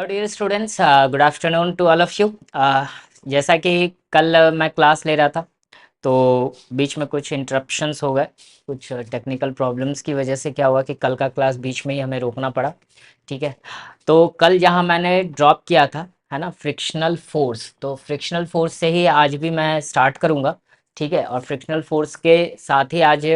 Dear students, good afternoon to all of you. जैसा कि कल मैं क्लास ले रहा था तो बीच में कुछ इंटरप्शंस हो गए। कुछ टेक्निकल प्रॉब्लम्स की वजह से क्या हुआ कि कल का क्लास बीच में ही हमें रोकना पड़ा। ठीक है। तो कल जहाँ मैंने ड्रॉप किया था, है ना, फ्रिक्शनल फोर्स, तो फ्रिक्शनल फोर्स से ही आज भी मैं स्टार्ट करूँगा। ठीक है। और फ्रिक्शनल फोर्स के साथ ही आज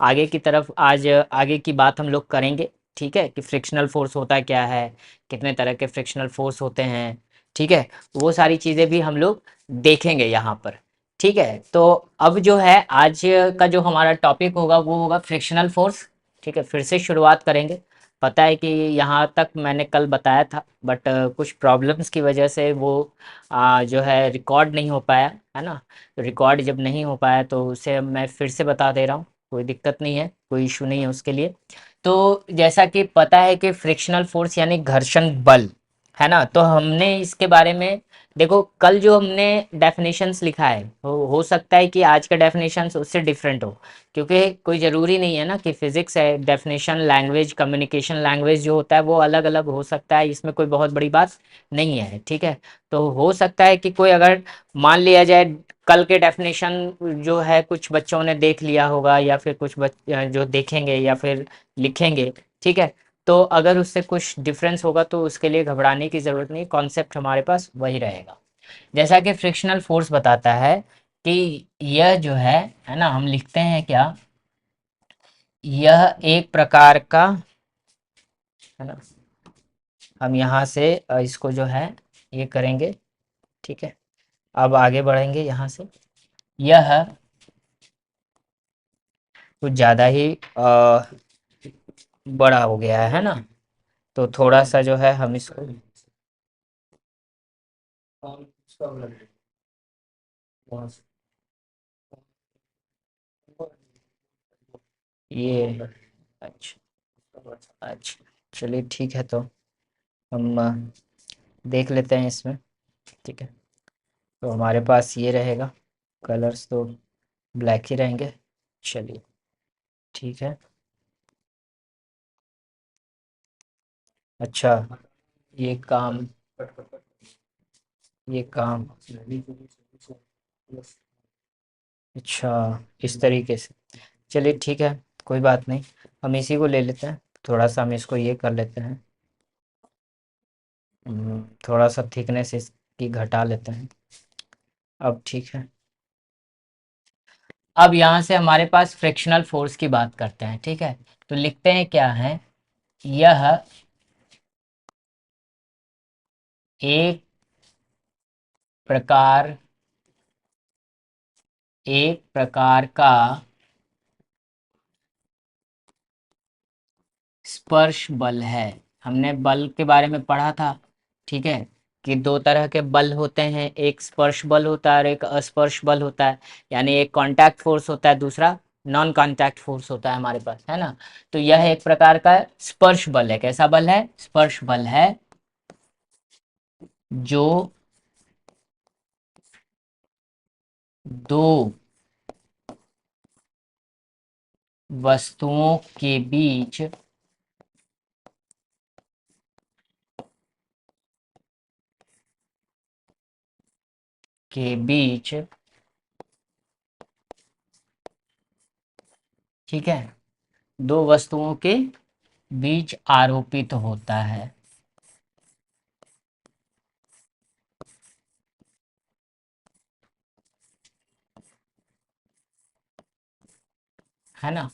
आगे की तरफ आज आगे की बात हम लोग करेंगे। ठीक है, कि फ्रिक्शनल फोर्स होता क्या है, कितने तरह के फ्रिक्शनल फोर्स होते हैं। ठीक है। वो सारी चीज़ें भी हम लोग देखेंगे यहाँ पर। ठीक है। तो अब जो है आज का जो हमारा टॉपिक होगा वो होगा फ्रिक्शनल फोर्स। ठीक है, फिर से शुरुआत करेंगे। पता है कि यहाँ तक मैंने कल बताया था, बट कुछ प्रॉब्लम्स की वजह से वो जो है रिकॉर्ड नहीं हो पाया, है ना। रिकॉर्ड जब नहीं हो पाया तो उसे मैं फिर से बता दे रहा हूँ। कोई दिक्कत नहीं है, कोई इशू नहीं है उसके लिए। तो जैसा कि पता है कि फ्रिक्शनल फोर्स यानी घर्षण बल, है ना। तो हमने इसके बारे में देखो, कल जो हमने डेफिनेशंस लिखा है हो सकता है कि आज का डेफिनेशंस उससे डिफरेंट हो, क्योंकि कोई ज़रूरी नहीं है ना कि फिजिक्स है, डेफिनेशन लैंग्वेज कम्युनिकेशन लैंग्वेज जो होता है वो अलग अलग हो सकता है, इसमें कोई बहुत बड़ी बात नहीं है। ठीक है। तो हो सकता है कि कोई अगर मान लिया जाए कल के डेफिनेशन जो है कुछ बच्चों ने देख लिया होगा, या फिर कुछ जो देखेंगे या फिर लिखेंगे। ठीक है। तो अगर उससे कुछ डिफरेंस होगा तो उसके लिए घबराने की ज़रूरत नहीं, कॉन्सेप्ट हमारे पास वही रहेगा। जैसा कि फ्रिक्शनल फोर्स बताता है कि यह जो है ना, हम लिखते हैं क्या, यह एक प्रकार का, है ना, हम यहाँ से इसको जो है ये करेंगे। ठीक है। अब आगे बढ़ेंगे यहाँ से। यह कुछ ज़्यादा ही बड़ा हो गया है ना। तो थोड़ा सा जो है हम इसको ये, अच्छा अच्छा, चलिए ठीक है। तो हम देख लेते हैं इसमें। ठीक है। तो हमारे पास ये रहेगा, कलर्स तो ब्लैक ही रहेंगे। चलिए ठीक है। अच्छा, ये काम ये काम अच्छा, इस तरीके से। चलिए ठीक है, कोई बात नहीं। हम इसी को ले लेते हैं। थोड़ा सा हम इसको ये कर लेते हैं, थोड़ा सा थिकनेस इसकी घटा लेते हैं। अब ठीक है। अब यहाँ से हमारे पास फ्रिक्शनल फोर्स की बात करते हैं। ठीक है। तो लिखते हैं क्या है, यह एक प्रकार का स्पर्श बल है। हमने बल के बारे में पढ़ा था। ठीक है, कि दो तरह के बल होते हैं, एक स्पर्श बल होता है और एक अस्पर्श बल होता है। यानी एक कांटेक्ट फोर्स होता है, दूसरा नॉन कांटेक्ट फोर्स होता है हमारे पास, है ना। तो यह एक प्रकार का स्पर्श बल है। कैसा बल है? स्पर्श बल है, जो दो वस्तुओं के बीच, ठीक है, दो वस्तुओं के बीच आरोपित होता है ना।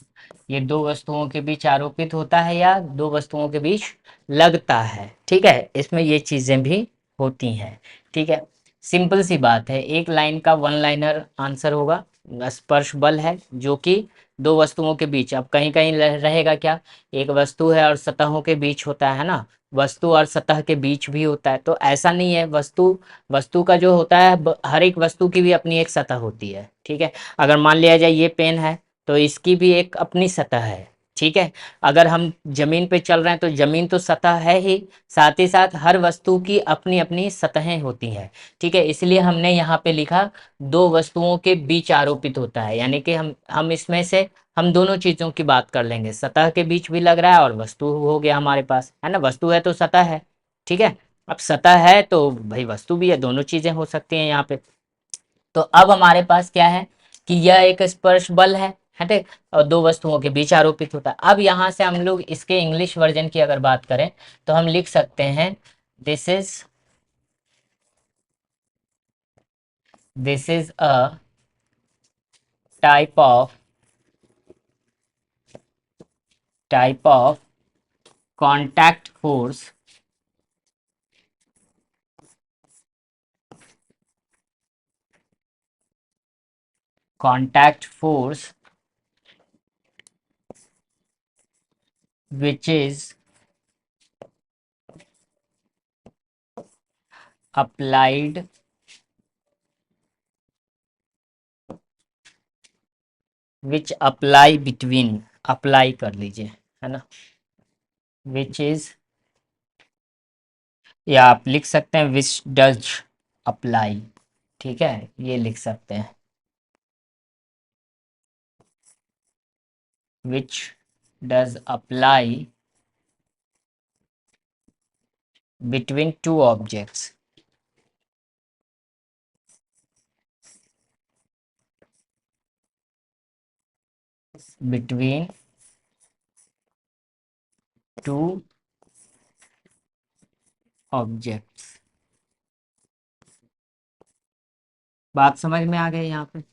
ये दो वस्तुओं के बीच आरोपित होता है या दो वस्तुओं के बीच लगता है। ठीक है, इसमें ये चीजें भी होती हैं। ठीक है। सिंपल सी बात है, एक लाइन का वन लाइनर आंसर होगा। स्पर्श बल है जो कि दो वस्तुओं के बीच, अब कहीं कहीं रहेगा क्या, एक वस्तु है और सतहों के बीच होता है ना, वस्तु और सतह के बीच भी होता है। तो ऐसा नहीं है, वस्तु वस्तु का जो होता है, हर एक वस्तु की भी अपनी एक सतह होती है। ठीक है। अगर मान लिया जाए ये पेन है, तो इसकी भी एक अपनी सतह है। ठीक है। अगर हम जमीन पे चल रहे हैं तो जमीन तो सतह है ही, साथ ही साथ हर वस्तु की अपनी अपनी सतहें होती हैं। ठीक है, इसलिए हमने यहाँ पे लिखा दो वस्तुओं के बीच आरोपित होता है, यानी कि हम इसमें से हम दोनों चीजों की बात कर लेंगे, सतह के बीच भी लग रहा है और वस्तु हो गया हमारे पास, है ना, वस्तु है तो सतह है। ठीक है। अब सतह है तो भाई वस्तु भी है, दोनों चीजें हो सकती हैं यहाँ पे। तो अब हमारे पास क्या है कि यह एक स्पर्श बल है ठीक, और दो वस्तुओं के बीच आरोपित होता है। अब यहाँ से हम लोग इसके इंग्लिश वर्जन की अगर बात करें तो हम लिख सकते हैं this is this is a type of type of contact force contact force which is applied which apply between, apply कर लीजिए, है ना, which is, या आप लिख सकते हैं which does apply, ठीक है, ये लिख सकते हैं which does apply between two objects, between two objects। बात समझ में आ गई यहाँ पे?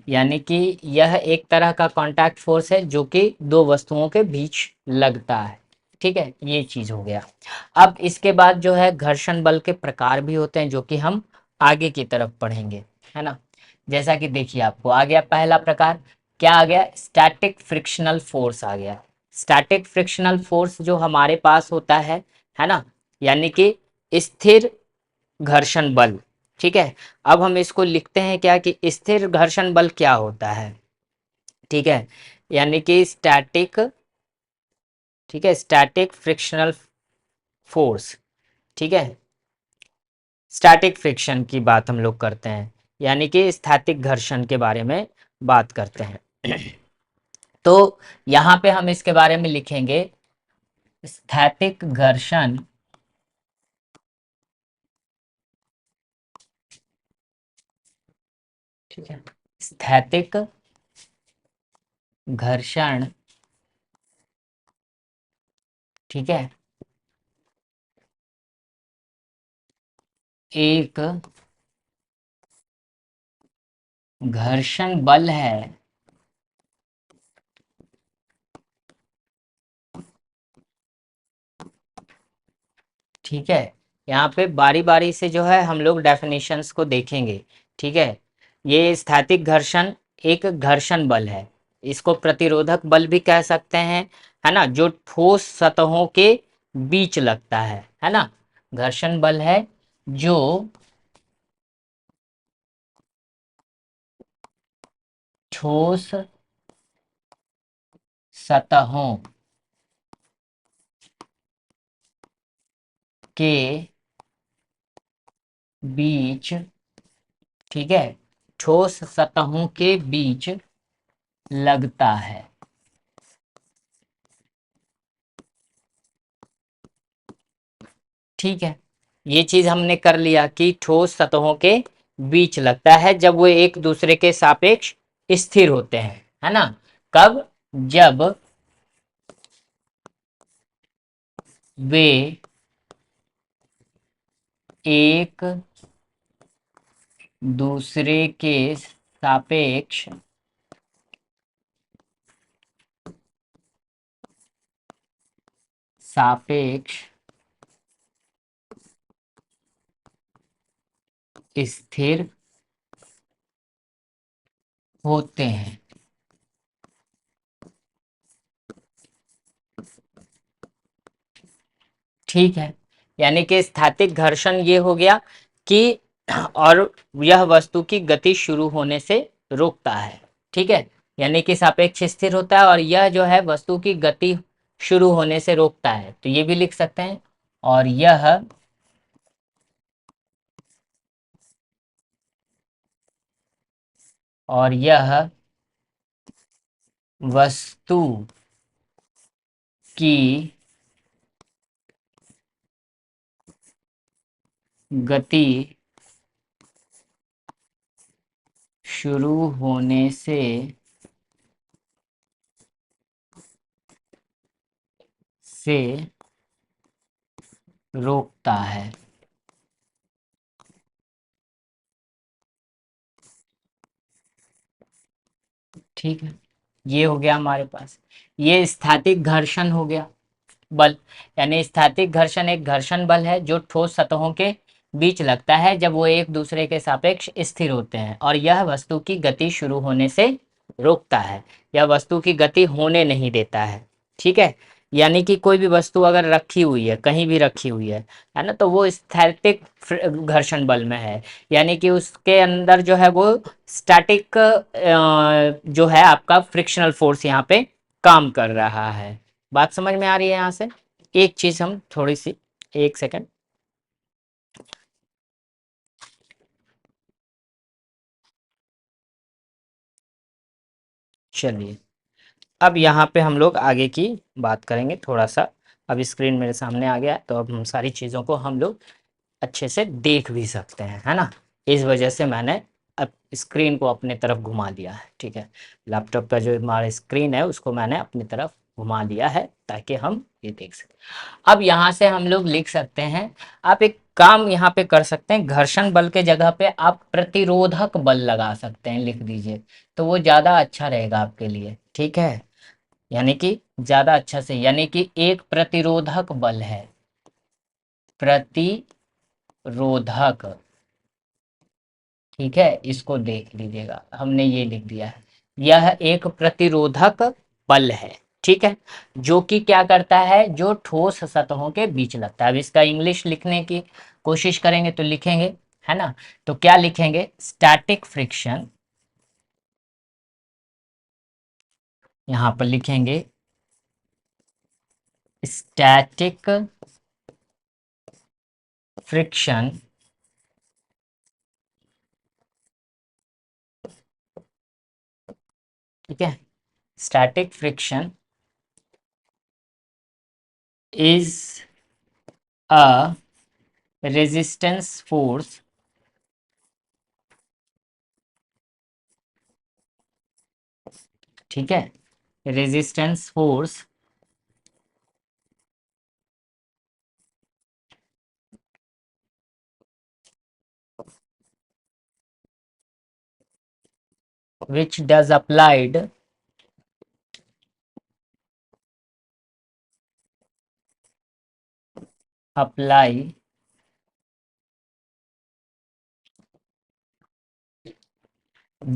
यानी कि यह एक तरह का कांटेक्ट फोर्स है जो कि दो वस्तुओं के बीच लगता है, ठीक है, ये चीज हो गया। अब इसके बाद जो है घर्षण बल के प्रकार भी होते हैं जो कि हम आगे की तरफ पढ़ेंगे, है ना। जैसा कि देखिए आपको आ गया पहला प्रकार, क्या आ गया, स्टैटिक फ्रिक्शनल फोर्स आ गया। स्टैटिक फ्रिक्शनल फोर्स जो हमारे पास होता है ना, यानी कि स्थिर घर्षण बल, ठीक है। अब हम इसको लिखते हैं क्या कि स्थिर घर्षण बल क्या होता है, ठीक है, यानी कि स्टैटिक, ठीक है, स्टैटिक फ्रिक्शनल फोर्स, ठीक है, स्टैटिक फ्रिक्शन की बात हम लोग करते हैं, यानी कि स्थैतिक घर्षण के बारे में बात करते हैं। तो यहाँ पे हम इसके बारे में लिखेंगे स्थैतिक घर्षण, ठीक है, स्थैतिक घर्षण, ठीक है, एक घर्षण बल है, ठीक है। यहाँ पे बारी बारी से जो है हम लोग डेफिनेशंस को देखेंगे, ठीक है। ये स्थैतिक घर्षण एक घर्षण बल है, इसको प्रतिरोधक बल भी कह सकते हैं, है ना, जो ठोस सतहों के बीच लगता है ना। घर्षण बल है जो ठोस सतहों के बीच, ठीक है, ठोस सतहों के बीच लगता है, ठीक है। ये चीज हमने कर लिया कि ठोस सतहों के बीच लगता है जब वो एक दूसरे के सापेक्ष स्थिर होते हैं, है ना। कब, जब वे एक दूसरे के सापेक्ष सापेक्ष स्थिर होते हैं, ठीक है। यानी कि स्थैतिक घर्षण ये हो गया कि और यह वस्तु की गति शुरू होने से रोकता है, ठीक है, यानी कि सापेक्ष स्थिर होता है और यह जो है वस्तु की गति शुरू होने से रोकता है, तो ये भी लिख सकते हैं। और यह वस्तु की गति शुरू होने से रोकता है। ठीक है, ये हो गया हमारे पास। ये स्थैतिक घर्षण हो गया बल। यानी स्थैतिक घर्षण एक घर्षण बल है जो ठोस सतहों के बीच लगता है जब वो एक दूसरे के सापेक्ष स्थिर होते हैं, और यह वस्तु की गति शुरू होने से रोकता है। यह वस्तु की गति होने नहीं देता है। ठीक है, यानी कि कोई भी वस्तु अगर रखी हुई है, कहीं भी रखी हुई है ना, तो वो स्थैतिक घर्षण बल में है। यानी कि उसके अंदर जो है वो स्टैटिक जो है आपका फ्रिक्शनल फोर्स यहाँ पे काम कर रहा है। बात समझ में आ रही है यहाँ से? एक चीज हम थोड़ी सी, एक सेकंड। चलिए, अब यहाँ पे हम लोग आगे की बात करेंगे थोड़ा सा। अब स्क्रीन मेरे सामने आ गया है, तो अब हम सारी चीज़ों को हम लोग अच्छे से देख भी सकते हैं, है ना। इस वजह से मैंने अब स्क्रीन को अपने तरफ घुमा दिया है। ठीक है, लैपटॉप का जो हमारा स्क्रीन है उसको मैंने अपनी तरफ घुमा दिया है ताकि हम ये देख सकें। अब यहाँ से हम लोग लिख सकते हैं, आप एक काम यहाँ पे कर सकते हैं, घर्षण बल के जगह पे आप प्रतिरोधक बल लगा सकते हैं, लिख दीजिए। तो वो ज़्यादा अच्छा रहेगा आपके लिए। ठीक है, यानी कि ज़्यादा अच्छा से, यानी कि एक प्रतिरोधक बल है, प्रतिरोधक। ठीक है, इसको देख लीजिएगा, हमने ये लिख दिया है। यह एक प्रतिरोधक बल है। ठीक है, जो कि क्या करता है, जो ठोस सतहों के बीच लगता है। अब इसका इंग्लिश लिखने की कोशिश करेंगे तो लिखेंगे, है ना। तो क्या लिखेंगे, स्टैटिक फ्रिक्शन। यहां पर लिखेंगे स्टैटिक फ्रिक्शन ठीक है, static friction is a resistance force ठीक है, resistance force which does apply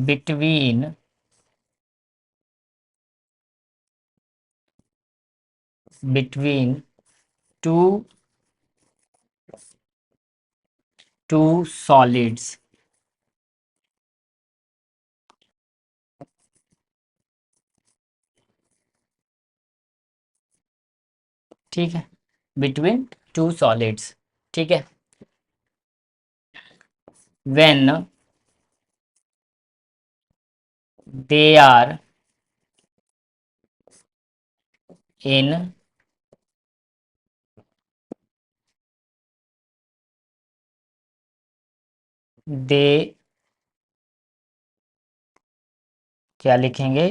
between two solids। ठीक है, बिटवीन टू सॉलिड्स। ठीक है, when they are in they, क्या लिखेंगे,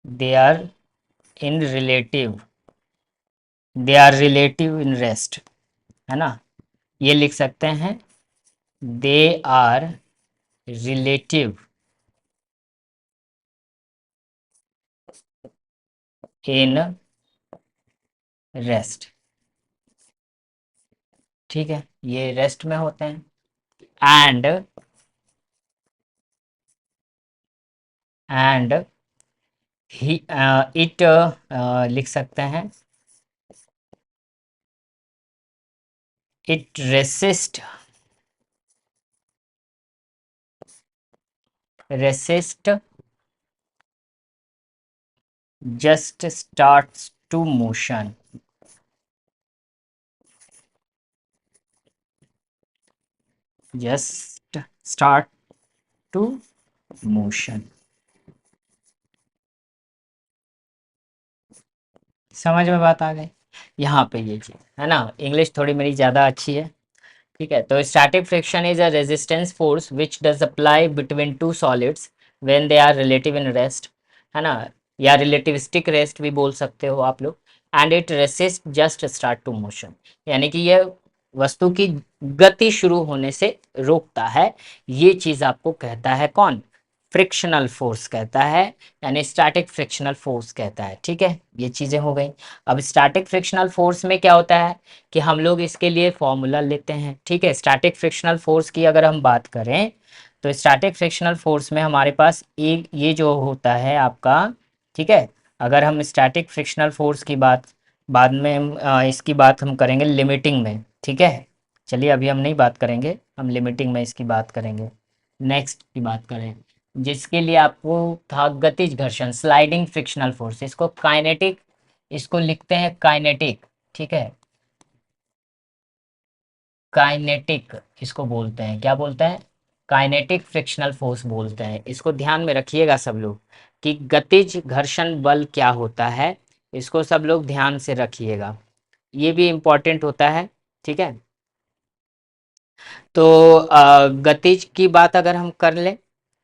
they are in relative, they are relative in rest, है ना। ये लिख सकते हैं, they are relative in rest. ठीक है, ये रेस्ट में होते हैं। एंड एंड ही इट लिख सकते हैं, it resist just starts to motion। just start to motion। समझ में बात आ गई? यहाँ पे ये चीज़ है ना, इंग्लिश थोड़ी मेरी ज़्यादा अच्छी है। ठीक है, तो static friction is a resistance force which does apply between two solids when they are relative in rest, है ना, या रिलेटिविस्टिक रेस्ट भी बोल सकते हो आप लोग। And it resist just start to motion, यानी कि ये वस्तु की गति शुरू होने से रोकता है। ये चीज आपको कहता है कौन? फ्रिक्शनल फोर्स कहता है, यानी स्टैटिक फ्रिक्शनल फोर्स कहता है। ठीक है, ये चीजें हो गई। अब स्टैटिक फ्रिक्शनल फोर्स में क्या होता है कि हम लोग इसके लिए फॉर्मूला लेते हैं। ठीक है, स्टैटिक फ्रिक्शनल फोर्स की अगर हम बात करें तो स्टैटिक फ्रिक्शनल फोर्स में हमारे पास एक ये जो होता है आपका, ठीक है, अगर हम स्टैटिक फ्रिक्शनल फोर्स की बात बाद में इसकी बात हम करेंगे लिमिटिंग में। ठीक है, चलिए अभी हम नहीं बात करेंगे, हम लिमिटिंग में इसकी बात करेंगे। नेक्स्ट की बात करें जिसके लिए आपको था गतिज घर्षण, स्लाइडिंग फ्रिक्शनल फोर्स, इसको काइनेटिक, इसको लिखते हैं काइनेटिक। ठीक है, काइनेटिक इसको बोलते हैं, क्या बोलते हैं? काइनेटिक फ्रिक्शनल फोर्स बोलते हैं। इसको ध्यान में रखिएगा सब लोग कि गतिज घर्षण बल क्या होता है, इसको सब लोग ध्यान से रखिएगा, ये भी इम्पोर्टेंट होता है। ठीक है, तो गतिज की बात अगर हम कर लें,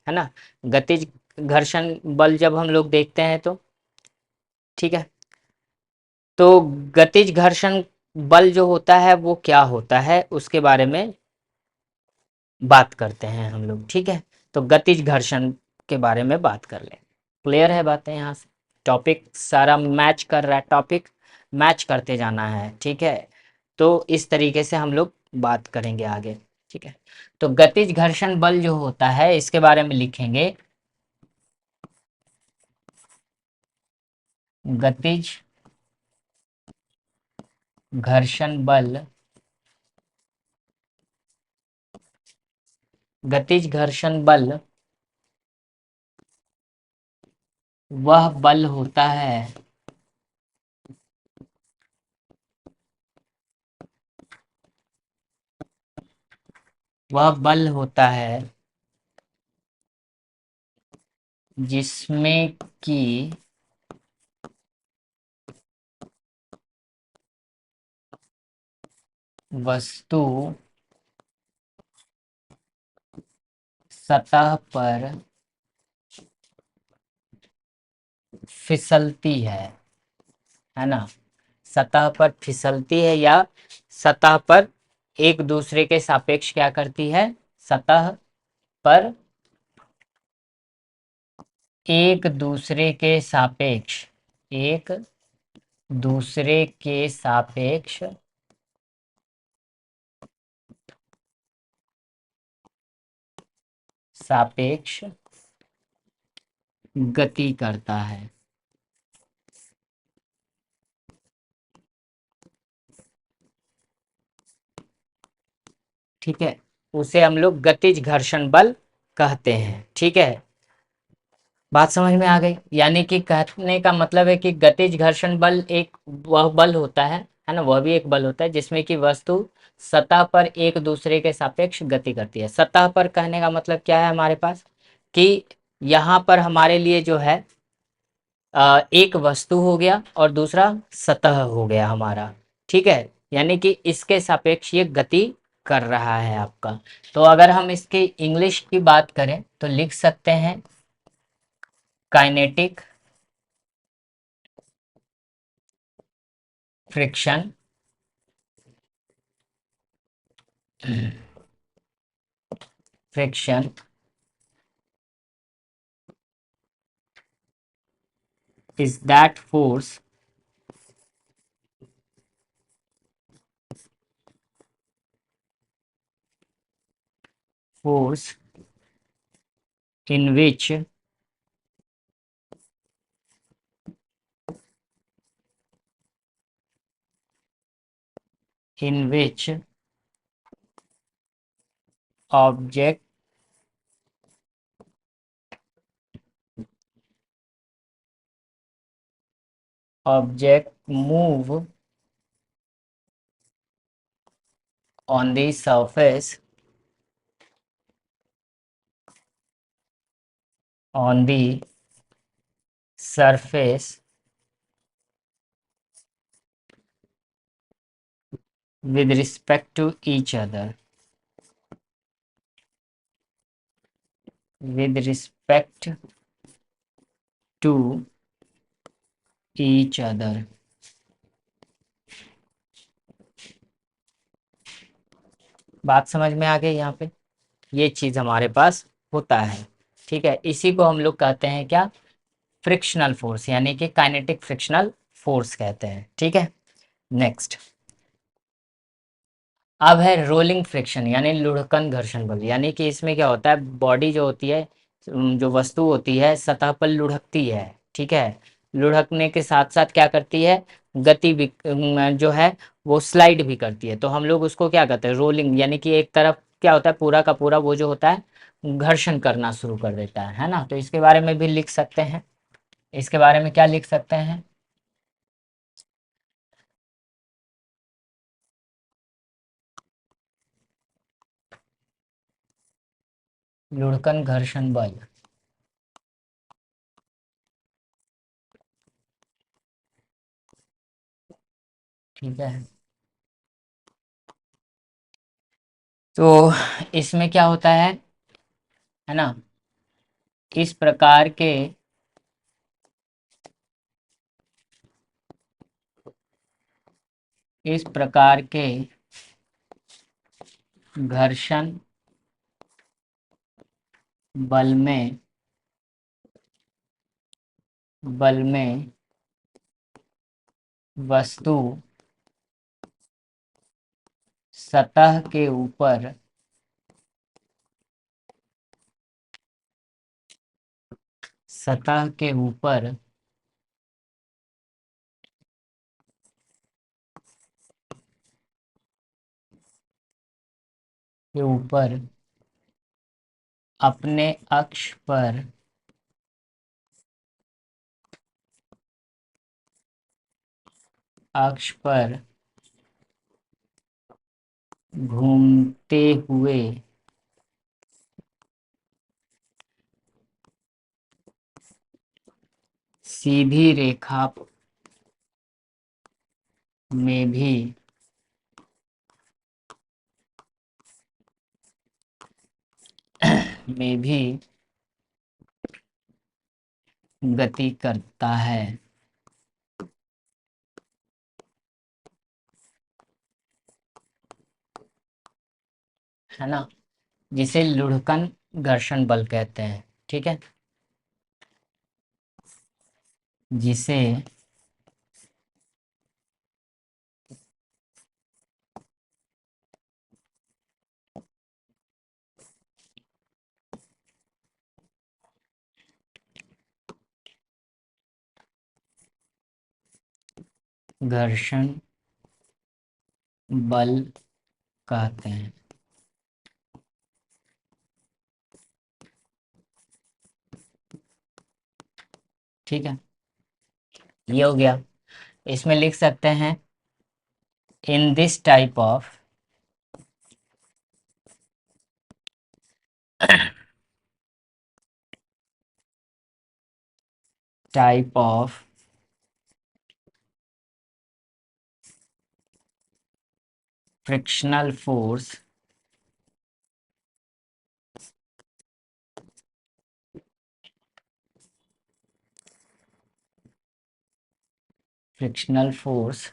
है ना, गतिज घर्षण बल जब हम लोग देखते हैं तो, ठीक है, तो गतिज घर्षण बल जो होता है वो क्या होता है उसके बारे में बात करते हैं हम लोग। ठीक है, तो गतिज घर्षण के बारे में बात कर लें। क्लियर है बातें यहाँ से? टॉपिक सारा मैच कर रहा है, टॉपिक मैच करते जाना है। ठीक है, तो इस तरीके से हम लोग बात करेंगे आगे। ठीक है, तो गतिज घर्षण बल जो होता है इसके बारे में लिखेंगे, गतिज घर्षण बल, गतिज घर्षण बल वह बल होता है, वह बल होता है जिसमें कि वस्तु सतह पर फिसलती है ना, सतह पर फिसलती है या सतह पर एक दूसरे के सापेक्ष क्या करती है, सतह पर एक दूसरे के सापेक्ष, एक दूसरे के सापेक्ष सापेक्ष गति करता है। ठीक है, उसे हम लोग गतिज घर्षण बल कहते हैं। ठीक है, बात समझ में आ गई? यानी कि कहने का मतलब है कि गतिज घर्षण बल एक वह बल होता है ना, वह भी एक बल होता है जिसमें कि वस्तु सतह पर एक दूसरे के सापेक्ष गति करती है। सतह पर कहने का मतलब क्या है हमारे पास कि यहाँ पर हमारे लिए जो है एक वस्तु हो गया और दूसरा सतह हो गया हमारा। ठीक है, यानी कि इसके सापेक्ष ये गति कर रहा है आपका। तो अगर हम इसकी इंग्लिश की बात करें तो लिख सकते हैं kinetic friction friction is that force in which object move on the on the surface with respect to each other, with respect to each other। बात समझ में आ गई यहाँ पे? ये चीज हमारे पास होता है। ठीक है, इसी को हम लोग कहते हैं क्या? फ्रिक्शनल फोर्स, यानी कि काइनेटिक फ्रिक्शनल फोर्स कहते हैं। ठीक है, नेक्स्ट अब है रोलिंग फ्रिक्शन, यानी लुढ़कन घर्षण बल। यानी कि इसमें क्या होता है, बॉडी जो होती है, जो वस्तु होती है सतह पर लुढ़कती है। ठीक है, लुढ़कने के साथ साथ क्या करती है, गति भी जो है वो स्लाइड भी करती है। तो हम लोग उसको क्या कहते हैं, रोलिंग। यानी कि एक तरफ क्या होता है, पूरा का पूरा वो जो होता है घर्षण करना शुरू कर देता है ना। तो इसके बारे में भी लिख सकते हैं। इसके बारे में क्या लिख सकते हैं? लुढ़कन घर्षण बल। ठीक है, तो इसमें क्या होता है ना, इस प्रकार के इस प्रकार के घर्षण बल में वस्तु सतह के ऊपर सतह के ऊपर के ऊपर अपने अक्ष पर घूमते हुए सीधी रेखा में भी में भी गति करता है। है ना, जिसे लुढ़कन घर्षण बल कहते हैं। ठीक है, जिसे घर्षण बल कहते हैं। ठीक है, ये हो गया। इसमें लिख सकते हैं, in this type of frictional force, frictional force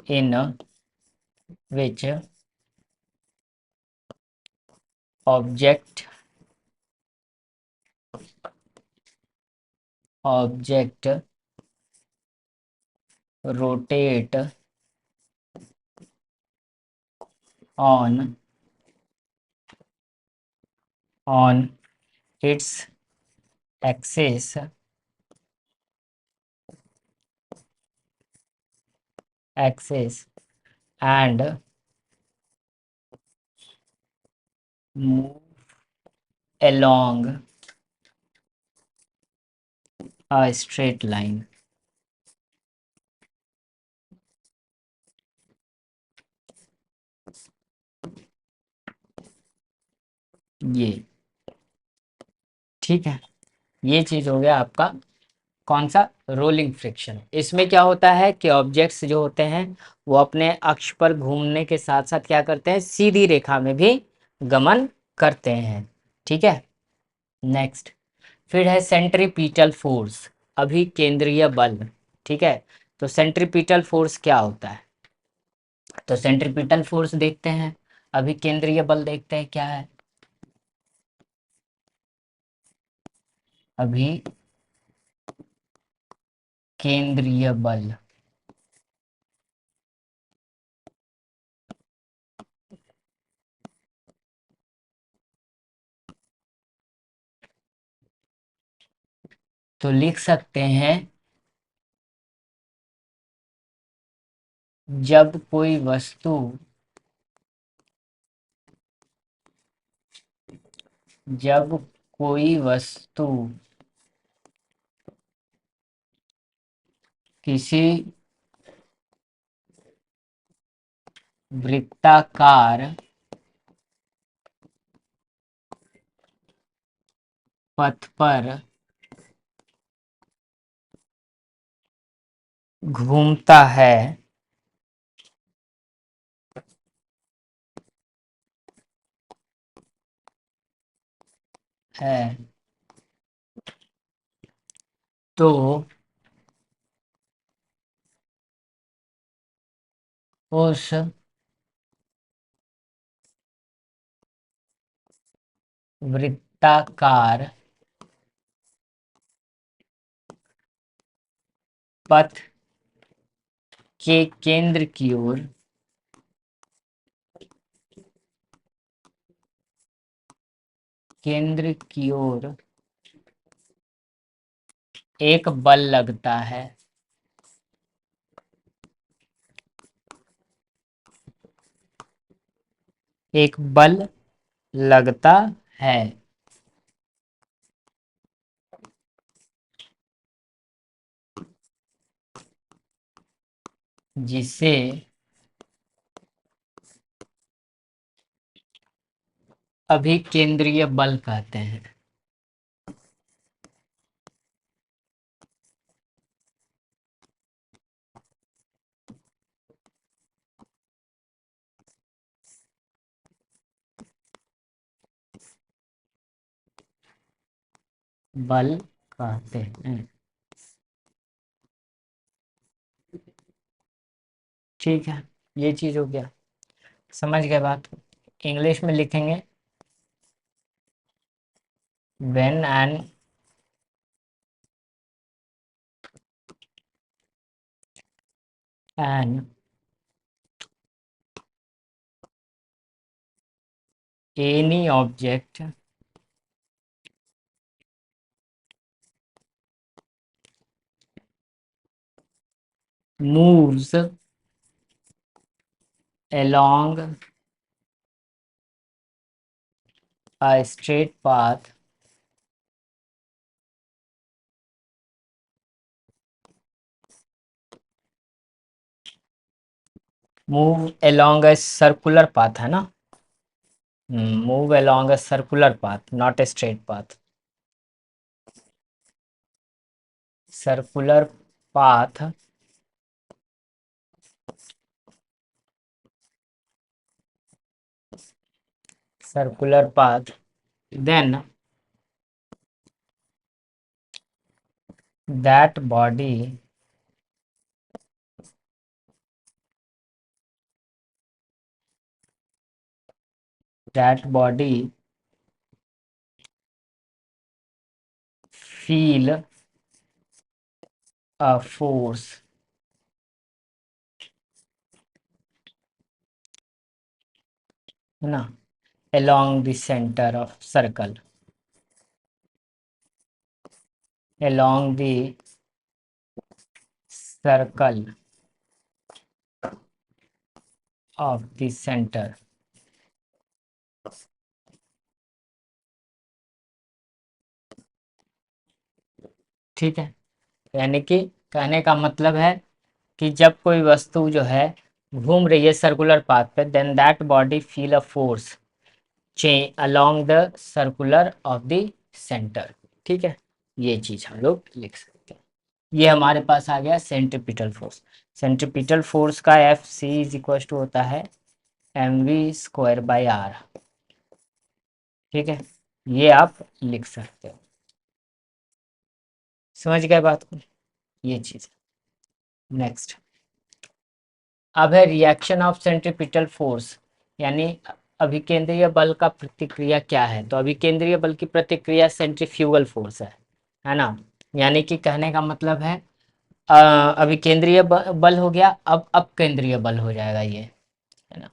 in which object object rotate on its axis and move along a straight line। ये ठीक है, ये चीज हो गया आपका कौन सा? Rolling friction. इसमें क्या होता है कि ऑब्जेक्ट्स जो होते हैं वो अपने अक्ष पर घूमने के साथ साथ क्या करते हैं, सीधी रेखा में भी गमन करते हैं। ठीक है, नेक्स्ट फिर है सेंट्रीपिटल फोर्स, अभिकेंद्रीय बल। ठीक है, तो सेंट्रीपिटल फोर्स क्या होता है? तो सेंट्रीपिटल फोर्स देखते हैं, अभिकेंद्रीय बल देखते हैं क्या है। अभिकेंद्रीय बल, तो लिख सकते हैं जब कोई वस्तु, जब कोई वस्तु किसी वृत्ताकार पथ पर घूमता है तो उस वृत्ताकार पथ के केंद्र की ओर, केंद्र की ओर एक बल लगता है। एक बल लगता है जिसे अभिकेंद्रीय बल कहते हैं। बल कहते हैं। ठीक है, ये चीज हो गया, समझ गए बात। इंग्लिश में लिखेंगे when an any object moves along a straight path move along a circular path है ना, move along a circular path not a straight path, circular path circular path then that body that body feel a force है ना along the center of circle, along the circle of the center। ठीक है, यानी कि कहने का मतलब है कि जब कोई वस्तु जो है घूम रही है सर्कुलर पाथ पे, then that body feel a force चे along the circular of the centre. ठीक है, ये चीज हम लोग लिख सकते हैं। ये हमारे पास आ गया सेंट्रीपिटल फोर्स। सेंट्रीपिटल फोर्स का F C is equal to होता है M V square by R. ठीक है, ये आप लिख सकते हो। समझ गए बात को, ये चीज। नेक्स्ट, अब है रिएक्शन ऑफ सेंट्रीपिटल फोर्स, यानी अभिकेंद्रीय बल का प्रतिक्रिया क्या है। तो अभिकेंद्रीय बल की प्रतिक्रिया सेंट्रीफ्यूगल फोर्स है ना। यानी कि कहने का मतलब है अभिकेंद्रीय बल हो गया, अब अपकेंद्रीय बल हो जाएगा ये, है ना।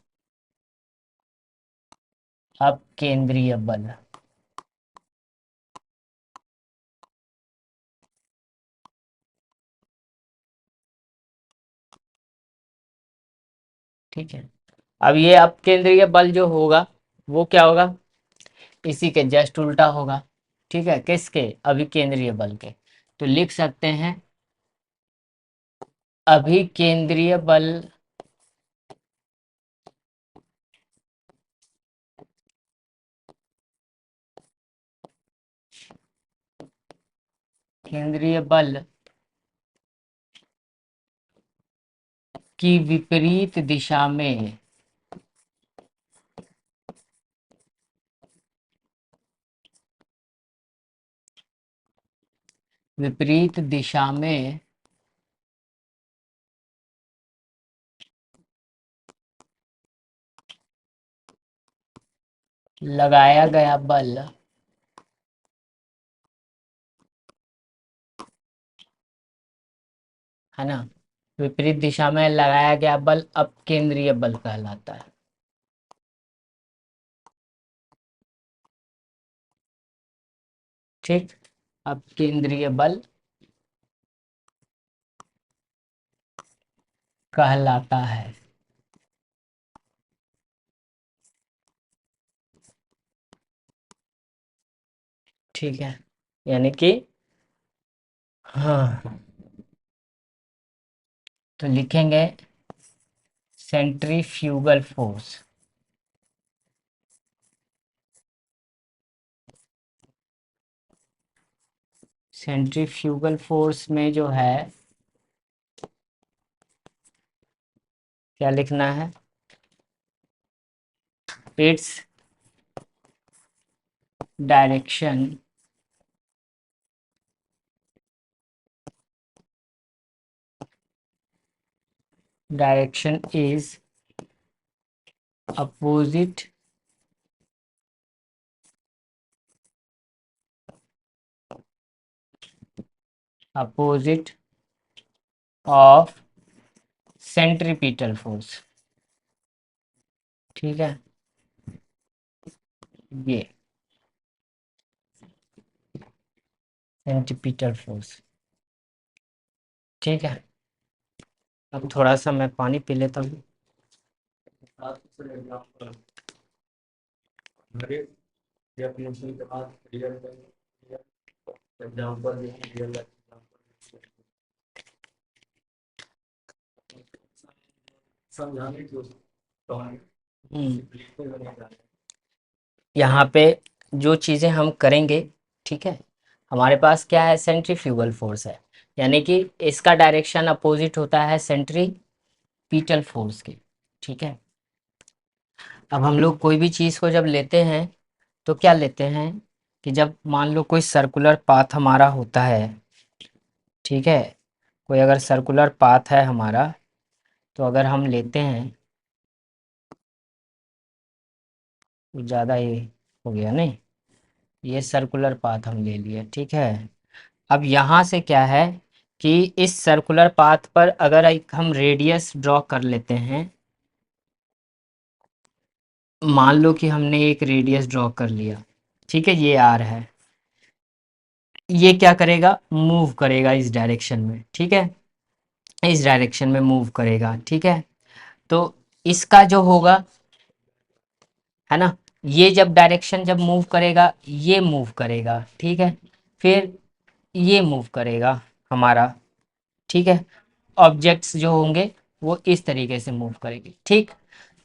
अपकेंद्रीय बल, ठीक है। अब ये अपकेंद्रीय बल जो होगा वो क्या होगा, इसी के जस्ट उल्टा होगा। ठीक है, किसके, अभिकेंद्रीय बल के। तो लिख सकते हैं अभिकेंद्रीय बल केंद्रीय बल की विपरीत दिशा में विपरीत दिशा में लगाया गया बल है ना, विपरीत दिशा में लगाया गया बल अपकेंद्रीय बल कहलाता है। ठीक, अपकेंद्रीय बल कहलाता है। ठीक है, यानी कि हाँ, तो लिखेंगे सेंट्रीफ्यूगल फोर्स। सेंट्रीफ्यूगल फोर्स में जो है क्या लिखना है, its direction direction is opposite opposite of centripetal force. ठीक है, ये सेंट्रीपिटल फोर्स। ठीक है, अब थोड़ा सा मैं पानी पी लेता हूँ। यहाँ पे जो चीज़ें हम करेंगे, ठीक है, हमारे पास क्या है, सेंट्रीफ्यूगल फोर्स है, यानी कि इसका डायरेक्शन अपोजिट होता है सेंट्रीपिटल फोर्स के। ठीक है, अब हम लोग कोई भी चीज़ को जब लेते हैं तो क्या लेते हैं कि जब मान लो कोई सर्कुलर पाथ हमारा होता है, ठीक है, कोई अगर सर्कुलर पाथ है हमारा, तो अगर हम लेते हैं, कुछ ज़्यादा ये हो गया नहीं, ये सर्कुलर पाथ हम ले लिए। ठीक है, अब यहाँ से क्या है कि इस सर्कुलर पाथ पर अगर एक हम रेडियस ड्रॉ कर लेते हैं, मान लो कि हमने एक रेडियस ड्रॉ कर लिया, ठीक है, ये आर है, ये क्या करेगा, मूव करेगा इस डायरेक्शन में। ठीक है, इस डायरेक्शन में मूव करेगा। ठीक है, तो इसका जो होगा, है ना, ये जब डायरेक्शन जब मूव करेगा, ये मूव करेगा। ठीक है, फिर ये मूव करेगा हमारा। ठीक है, ऑब्जेक्ट्स जो होंगे वो इस तरीके से मूव करेंगे। ठीक,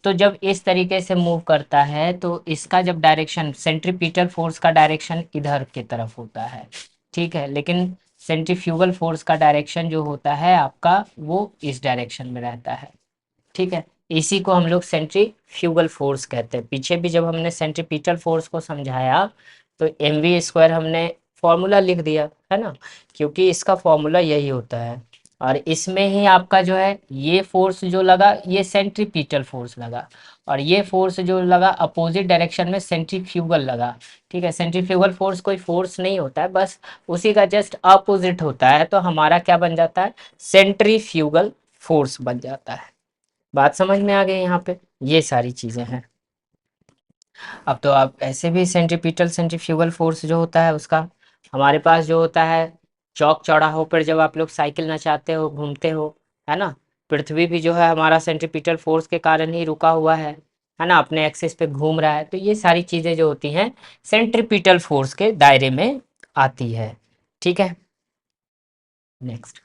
तो जब इस तरीके से मूव करता है तो इसका जब डायरेक्शन, सेंट्रीपिटल फोर्स का डायरेक्शन इधर की तरफ होता है। ठीक है, लेकिन सेंट्रीफ्यूगल फोर्स का डायरेक्शन जो होता है आपका वो इस डायरेक्शन में रहता है। ठीक है, इसी को हम लोग सेंट्रीफ्यूगल फोर्स कहते हैं। पीछे भी जब हमने सेंट्रीपिटल फोर्स को समझाया तो mv² हमने फॉर्मूला लिख दिया है ना, क्योंकि इसका फॉर्मूला यही होता है। और इसमें ही आपका जो है ये फोर्स जो लगा ये सेंट्रीपिटल फोर्स लगा, और ये फोर्स जो लगा अपोजिट डायरेक्शन में सेंट्रीफ्यूगल लगा। ठीक है, सेंट्रीफ्यूगल फोर्स कोई फोर्स नहीं होता है, बस उसी का जस्ट अपोजिट होता है, तो हमारा क्या बन जाता है, सेंट्रीफ्यूगल फोर्स बन जाता है। बात समझ में आ गई यहाँ पे, ये सारी चीजें हैं। अब तो आप ऐसे भी सेंट्रीपिटल सेंट्रीफ्यूगल फोर्स जो होता है उसका हमारे पास जो होता है, चौक चौराहों पर जब आप लोग साइकिल नचाते हो घूमते हो, है ना, पृथ्वी भी जो है हमारा सेंट्रीपिटल फोर्स के कारण ही रुका हुआ है ना, अपने एक्सिस पे घूम रहा है। तो ये सारी चीजें जो होती हैं सेंट्रीपिटल फोर्स के दायरे में आती है। ठीक है, नेक्स्ट।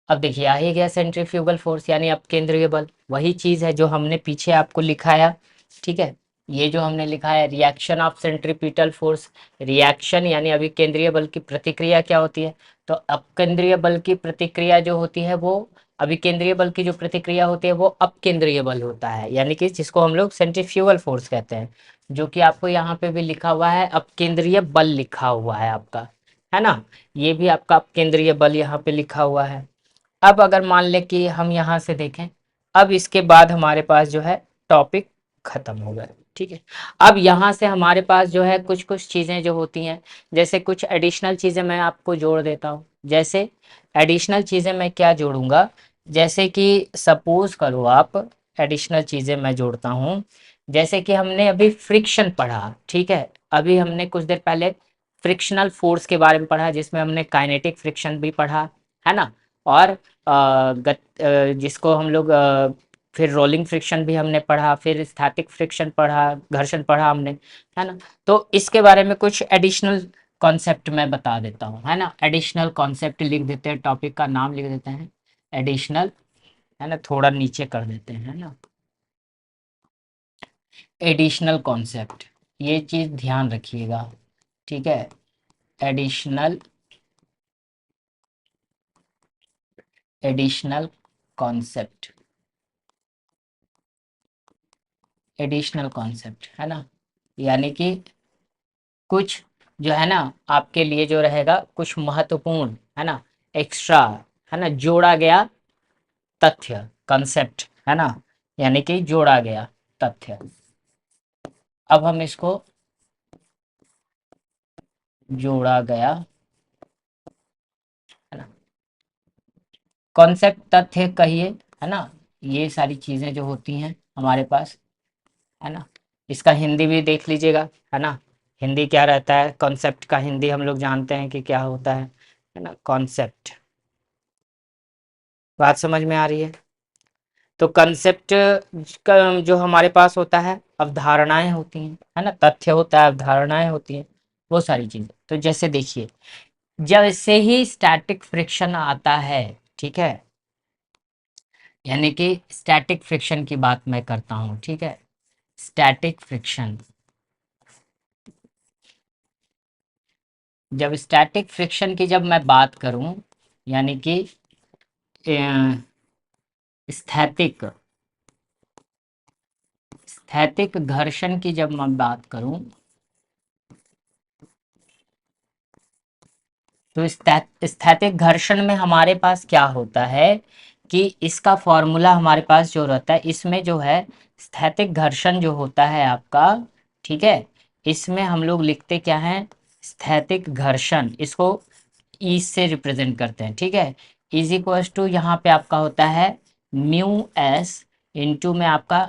अब देखिए आ ही गया सेंट्रीफ्यूगल फोर्स यानी अपकेंद्रीय बल, वही चीज है जो हमने पीछे आपको लिखाया। ठीक है, ये जो हमने लिखा है reaction of centripetal force, reaction यानी अभिकेंद्रीय बल की प्रतिक्रिया क्या होती है, तो अपकेंद्रीय बल की प्रतिक्रिया जो होती है वो अभिकेंद्रीय बल की जो प्रतिक्रिया होती है वो अपकेंद्रीय बल होता है, यानी कि जिसको हम लोग सेंट्रीफ्यूगल फोर्स कहते हैं, जो कि आपको यहाँ पे भी लिखा हुआ है अपकेंद्रीय बल लिखा हुआ है आपका, है ना, ये भी आपका अपकेंद्रीय बल यहाँ पे लिखा हुआ है। अब अगर मान लें कि हम यहाँ से देखें, अब इसके बाद हमारे पास जो है टॉपिक खत्म हो गया। ठीक है, अब यहाँ से हमारे पास जो है कुछ कुछ चीज़ें जो होती हैं, जैसे कुछ एडिशनल चीज़ें मैं आपको जोड़ देता हूँ। जैसे एडिशनल चीज़ें मैं क्या जोड़ूंगा, जैसे कि सपोज करो आप, एडिशनल चीज़ें मैं जोड़ता हूँ, जैसे कि हमने अभी फ्रिक्शन पढ़ा। ठीक है, अभी हमने कुछ देर पहले फ्रिक्शनल फोर्स के बारे में पढ़ा, जिसमें हमने काइनेटिक फ्रिक्शन भी पढ़ा, है ना, और जिसको हम लोग फिर रोलिंग फ्रिक्शन भी हमने पढ़ा, फिर स्टैटिक फ्रिक्शन पढ़ा, घर्षण पढ़ा हमने, है ना। तो इसके बारे में कुछ एडिशनल कॉन्सेप्ट मैं बता देता हूँ, है ना, एडिशनल कॉन्सेप्ट लिख देते हैं, टॉपिक का नाम लिख देते हैं एडिशनल, है ना, थोड़ा नीचे कर देते हैं, है ना, एडिशनल कॉन्सेप्ट, ये चीज़ ध्यान रखिएगा। ठीक है, additional, additional concept, additional concept, है ना, यानी कि कुछ जो है ना आपके लिए जो रहेगा कुछ महत्वपूर्ण, है ना, एक्स्ट्रा, है ना, जोड़ा गया तथ्य, कंसेप्ट, है ना, यानी कि जोड़ा गया तथ्य। अब हम इसको जोड़ा गया, है ना, कॉन्सेप्ट तथ्य कहिए, है ना, ये सारी चीजें जो होती हैं हमारे पास, है ना, इसका हिंदी भी देख लीजिएगा, है ना, हिंदी क्या रहता है, कॉन्सेप्ट का हिंदी हम लोग जानते हैं कि क्या होता है ना, कॉन्सेप्ट। बात समझ में आ रही है। तो कंसेप्ट का जो हमारे पास होता है अवधारणाएं होती हैं, है ना, तथ्य होता है, अवधारणाएं होती हैं, वो सारी चीजें। तो जैसे देखिए, जैसे ही स्टैटिक फ्रिक्शन आता है, ठीक है, यानी कि स्टैटिक फ्रिक्शन की बात मैं करता हूँ, ठीक है, स्टैटिक फ्रिक्शन, जब स्टैटिक फ्रिक्शन की जब मैं बात करूं, यानी कि स्थैतिक, स्थैतिक घर्षण की जब मैं बात करूं, तो स्थैतिक घर्षण में हमारे पास क्या होता है कि इसका फॉर्मूला हमारे पास जो रहता है, इसमें जो है स्थैतिक घर्षण जो होता है आपका, ठीक है, इसमें हम लोग लिखते क्या है, स्थैतिक घर्षण, इसको ई से रिप्रेजेंट करते हैं। ठीक है, इज इक्वल्स टू यहाँ पे आपका होता है म्यू एस इंटू में आपका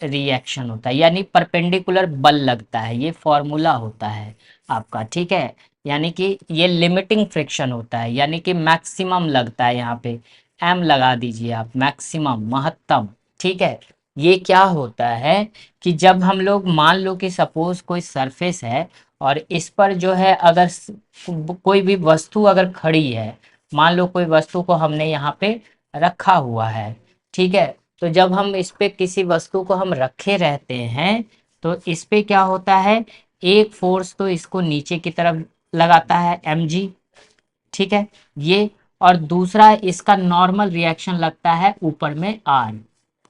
रिएक्शन होता है, यानी परपेंडिकुलर बल लगता है, ये फॉर्मूला होता है आपका। ठीक है, यानी कि ये लिमिटिंग फ्रिक्शन होता है, यानी कि मैक्सिमम लगता है, यहाँ पे एम लगा दीजिए आप, मैक्सिमम, महत्तम। ठीक है, ये क्या होता है कि जब हम लोग मान लो कि सपोज कोई सरफेस है और इस पर जो है अगर कोई भी वस्तु अगर खड़ी है, मान लो कोई वस्तु को हमने यहाँ पे रखा हुआ है, ठीक है, तो जब हम इस पे किसी वस्तु को हम रखे रहते हैं तो इस पे क्या होता है, एक फोर्स तो इसको नीचे की तरफ लगाता है mg, ठीक है ये। और दूसरा इसका नॉर्मल रिएक्शन लगता है ऊपर में आर,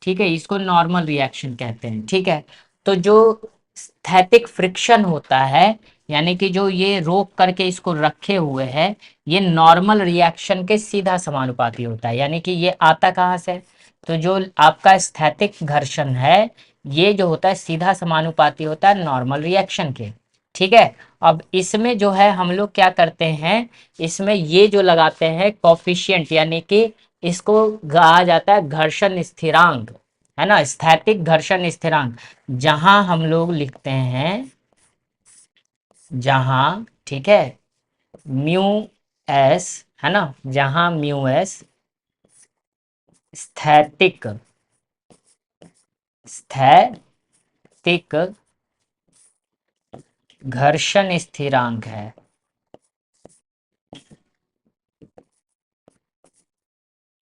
ठीक है, इसको नॉर्मल रिएक्शन कहते हैं, ठीक है। तो जो स्थैतिक फ्रिक्शन होता है, यानी कि जो ये रोक करके इसको रखे हुए है, ये नॉर्मल रिएक्शन के सीधा समानुपाती होता है। यानी कि ये आता कहाँ से, तो जो आपका स्थैतिक घर्षण है, ये जो होता है सीधा समानुपाती होता है नॉर्मल रिएक्शन के, ठीक है। अब इसमें जो है हम लोग क्या करते हैं, इसमें ये जो लगाते हैं कॉफिशिएंट, यानी कि इसको कहा जाता है घर्षण स्थिरांक, है ना, स्थैतिक घर्षण स्थिरांक। जहां हम लोग लिखते हैं, जहां, ठीक है, म्यू एस, है ना, जहां म्यू एस स्थैतिक, स्थैतिक घर्षण स्थिरांक है,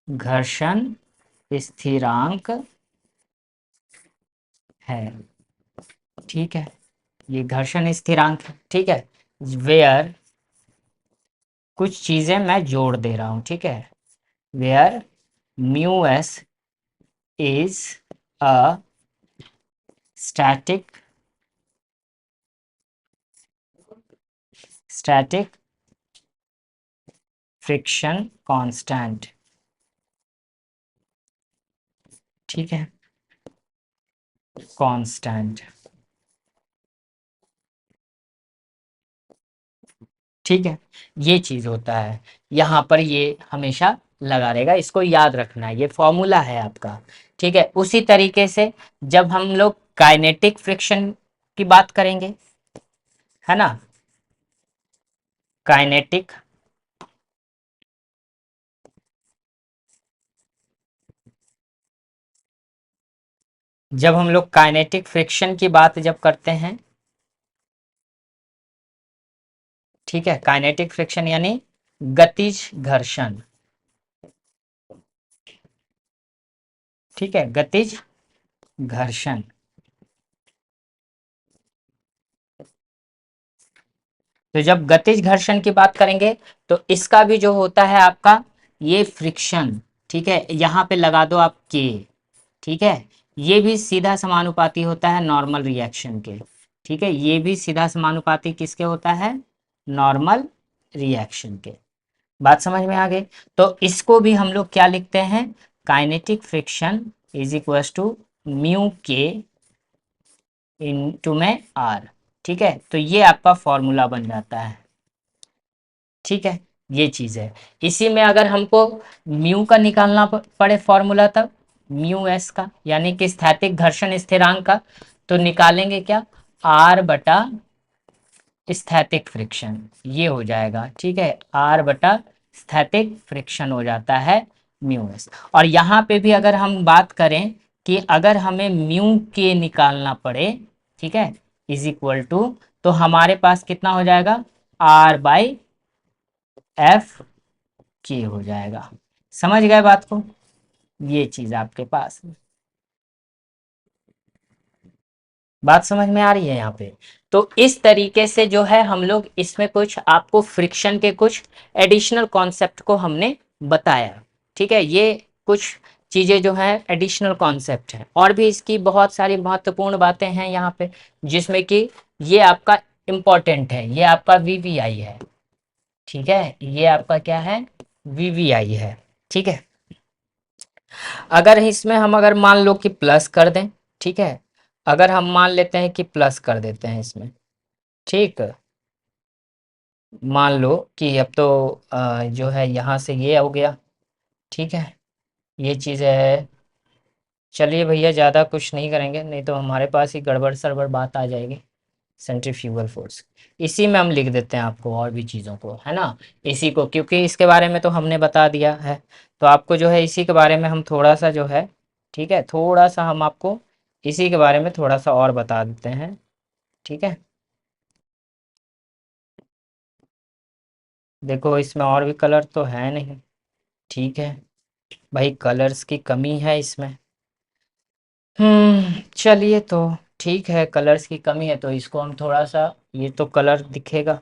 घर्षण स्थिरांक है, ठीक है, ये घर्षण स्थिरांक है, ठीक है। वेयर, कुछ चीजें मैं जोड़ दे रहा हूं, ठीक है, where mu S is a static, static friction constant, ठीक है, कांस्टेंट, ठीक है, ये चीज होता है। यहाँ पर ये हमेशा लगा रहेगा, इसको याद रखना है, ये फॉर्मूला है आपका, ठीक है। उसी तरीके से जब हम लोग काइनेटिक फ्रिक्शन की बात करेंगे, है ना, काइनेटिक, जब हम लोग काइनेटिक फ्रिक्शन की बात जब करते हैं, ठीक है, काइनेटिक फ्रिक्शन यानी गतिज घर्षण, ठीक है, गतिज घर्षण। तो जब गतिज घर्षण की बात करेंगे, तो इसका भी जो होता है आपका ये फ्रिक्शन, ठीक है, यहाँ पे लगा दो आप के, ठीक है, ये भी सीधा समानुपाती होता है नॉर्मल रिएक्शन के, ठीक है, ये भी सीधा समानुपाती किसके होता है, नॉर्मल रिएक्शन के। बात समझ में आ गई। तो इसको भी हम लोग क्या लिखते हैं, kinetic friction is equal to mu K into में आर, ठीक है, तो ये आपका फॉर्मूला बन जाता है, ठीक है, ये चीज है। इसी में अगर हमको म्यू का निकालना पड़े फॉर्मूला, तब म्यू एस का, यानी कि स्थैतिक घर्षण स्थिरांक का, तो निकालेंगे क्या, आर बटा स्थैतिक फ्रिक्शन, ये हो जाएगा, ठीक है, आर बटा स्थैतिक फ्रिक्शन हो जाता है म्यू एस। और यहाँ पे भी अगर हम बात करें कि अगर हमें म्यू के निकालना पड़े, ठीक है, इज इक्वल टू, तो हमारे पास कितना हो जाएगा, आर बाई एफ के हो जाएगा। समझ गए बात को, ये चीज आपके पास, बात समझ में आ रही है यहाँ पे। तो इस तरीके से जो है हम लोग इसमें कुछ आपको फ्रिक्शन के कुछ एडिशनल कॉन्सेप्ट को हमने बताया, ठीक है, ये कुछ चीजें जो है एडिशनल कॉन्सेप्ट है, और भी इसकी बहुत सारी महत्वपूर्ण बातें हैं यहाँ पे, जिसमें कि ये आपका इम्पोर्टेंट है, ये आपका वीवीआई है, ठीक है, ये आपका क्या है, वीवीआई है, ठीक है। अगर इसमें हम अगर मान लो कि प्लस कर दें, ठीक है, अगर हम मान लेते हैं कि प्लस कर देते हैं इसमें, ठीक, मान लो कि अब तो जो है यहाँ से ये हो गया, ठीक है, ये चीज़ है। चलिए भैया ज़्यादा कुछ नहीं करेंगे, नहीं तो हमारे पास ही गड़बड़ सड़बड़ बात आ जाएगी। सेंट्रीफ्यूगल फोर्स, इसी में हम लिख देते हैं आपको और भी चीज़ों को, है ना, इसी को, क्योंकि इसके बारे में तो हमने बता दिया है, तो आपको जो है इसी के बारे में हम थोड़ा सा जो है, ठीक है, थोड़ा सा हम आपको इसी के बारे में थोड़ा सा और बता देते हैं, ठीक है। देखो इसमें और भी कलर तो है नहीं, ठीक है, भाई कलर्स की कमी है इसमें। चलिए तो ठीक है, कलर्स की कमी है तो इसको हम थोड़ा सा, ये तो कलर दिखेगा,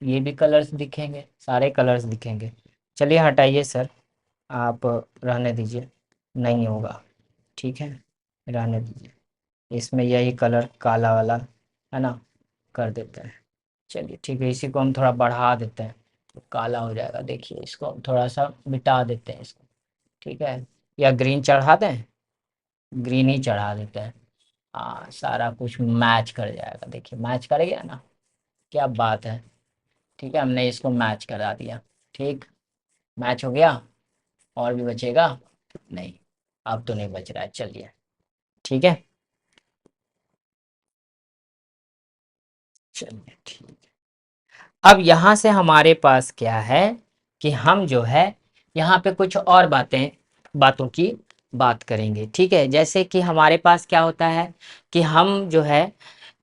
ये भी कलर्स दिखेंगे, सारे कलर्स दिखेंगे। चलिए हटाइए सर, आप रहने दीजिए, नहीं होगा, ठीक है, रहने दीजिए। इसमें यही कलर काला वाला है ना, कर देते हैं। चलिए ठीक है, इसी को हम थोड़ा बढ़ा देते हैं तो काला हो जाएगा। देखिए इसको हम थोड़ा सा मिटा देते हैं इसको, ठीक है, या ग्रीन चढ़ा दें, ग्रीन ही चढ़ा देते हैं। हाँ, सारा कुछ मैच कर जाएगा, देखिए मैच कर गया ना, क्या बात है। ठीक है, हमने इसको मैच करा दिया। ठीक, मैच हो गया। और भी बचेगा? नहीं, अब तो नहीं बच रहा है, चलिए ठीक है। चलिए ठीक। अब यहाँ से हमारे पास क्या है कि हम जो है यहाँ पे कुछ और बातों की बात करेंगे, ठीक है। जैसे कि हमारे पास क्या होता है कि हम जो है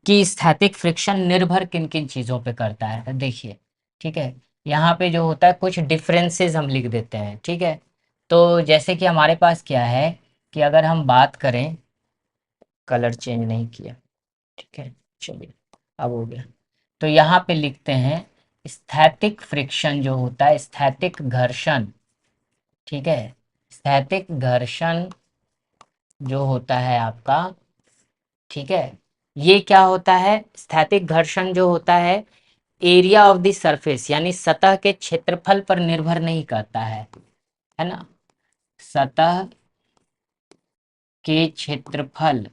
कि स्थैतिक फ्रिक्शन निर्भर किन किन चीज़ों पे करता है, देखिए, ठीक है। यहाँ पे जो होता है कुछ डिफरेंसेस हम लिख देते हैं, ठीक है। तो जैसे कि हमारे पास क्या है कि अगर हम बात करें, कलर चेंज नहीं किया, ठीक है, चलिए अब हो गया। तो यहाँ पे लिखते हैं स्थैतिक फ्रिक्शन जो होता है, स्थैतिक घर्षण, ठीक है, स्थैतिक घर्षण जो होता है आपका, ठीक है, ये क्या होता है, स्थैतिक घर्षण जो होता है एरिया ऑफ द सरफेस यानी सतह के क्षेत्रफल पर निर्भर नहीं करता है ना, सतह के क्षेत्रफल,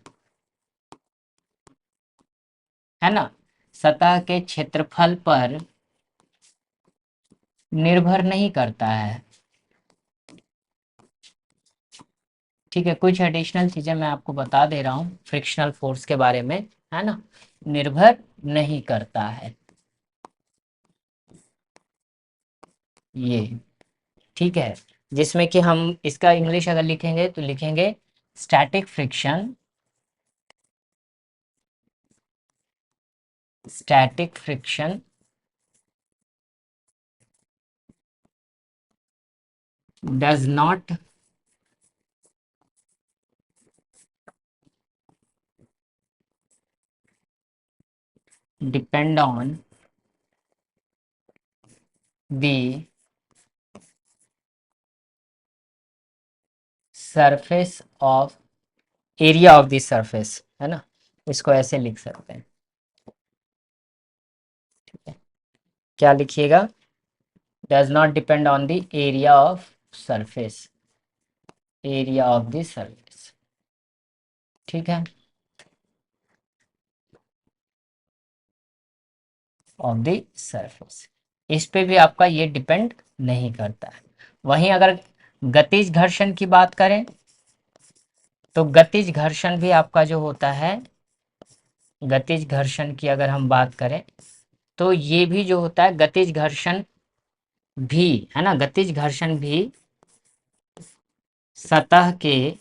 है ना, सतह के क्षेत्रफल पर निर्भर नहीं करता है, ठीक है। कुछ एडिशनल चीजें मैं आपको बता दे रहा हूँ फ्रिक्शनल फोर्स के बारे में, है ना, निर्भर नहीं करता है ये, ठीक है। जिसमें कि हम इसका इंग्लिश अगर लिखेंगे तो लिखेंगे static friction, static friction does not depend on the surface of area of the surface, है ना, इसको ऐसे लिख सकते हैं, ठीक है। क्या लिखिएगा, does not depend on the area of surface, area of the surface, ठीक है, ऑफ द सरफेस, इस पे भी आपका ये डिपेंड नहीं करता है। वहीं अगर गतिज घर्षण की बात करें तो गतिज घर्षण भी आपका जो होता है, गतिज घर्षण की अगर हम बात करें तो ये भी जो होता है गतिज घर्षण भी, है ना, गतिज घर्षण भी सतह के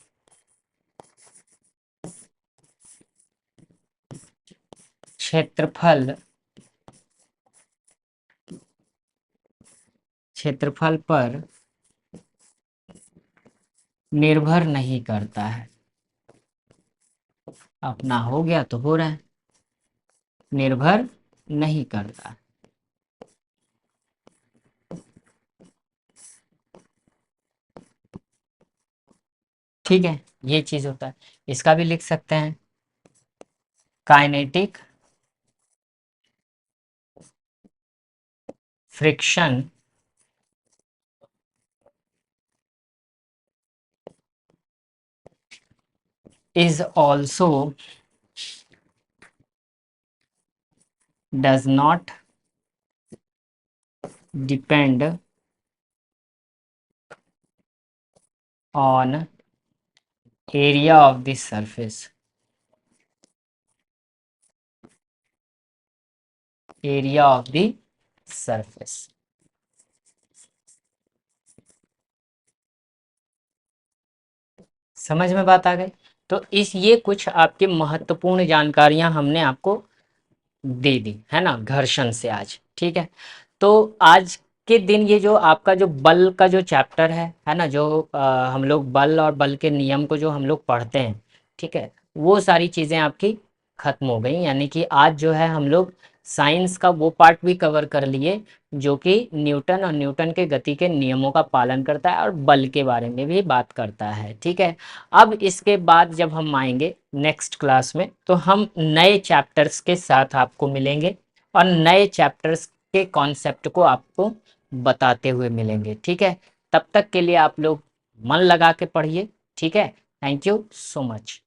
क्षेत्रफल, क्षेत्रफल पर निर्भर नहीं करता है। अपना हो गया तो हो रहा है, निर्भर नहीं करता, ठीक है। ये चीज होता है, इसका भी लिख सकते हैं kinetic friction is also does not depend on area of the surface, area of the surface, समझ में बात आ गई। तो इस ये कुछ आपकी महत्वपूर्ण जानकारियां हमने आपको दे दी, है ना, घर्षण से आज, ठीक है। तो आज के दिन ये जो आपका जो बल का जो चैप्टर है ना, जो हम लोग बल और बल के नियम को जो हम लोग पढ़ते हैं, ठीक है, वो सारी चीज़ें आपकी खत्म हो गई। यानी कि आज जो है हम लोग साइंस का वो पार्ट भी कवर कर लिए जो कि न्यूटन और न्यूटन के गति के नियमों का पालन करता है और बल के बारे में भी बात करता है। ठीक है, अब इसके बाद जब हम आएंगे नेक्स्ट क्लास में तो हम नए चैप्टर्स के साथ आपको मिलेंगे और नए चैप्टर्स के कॉन्सेप्ट को आपको बताते हुए मिलेंगे। ठीक है, तब तक के लिए आप लोग मन लगा के पढ़िए। ठीक है, थैंक यू सो मच।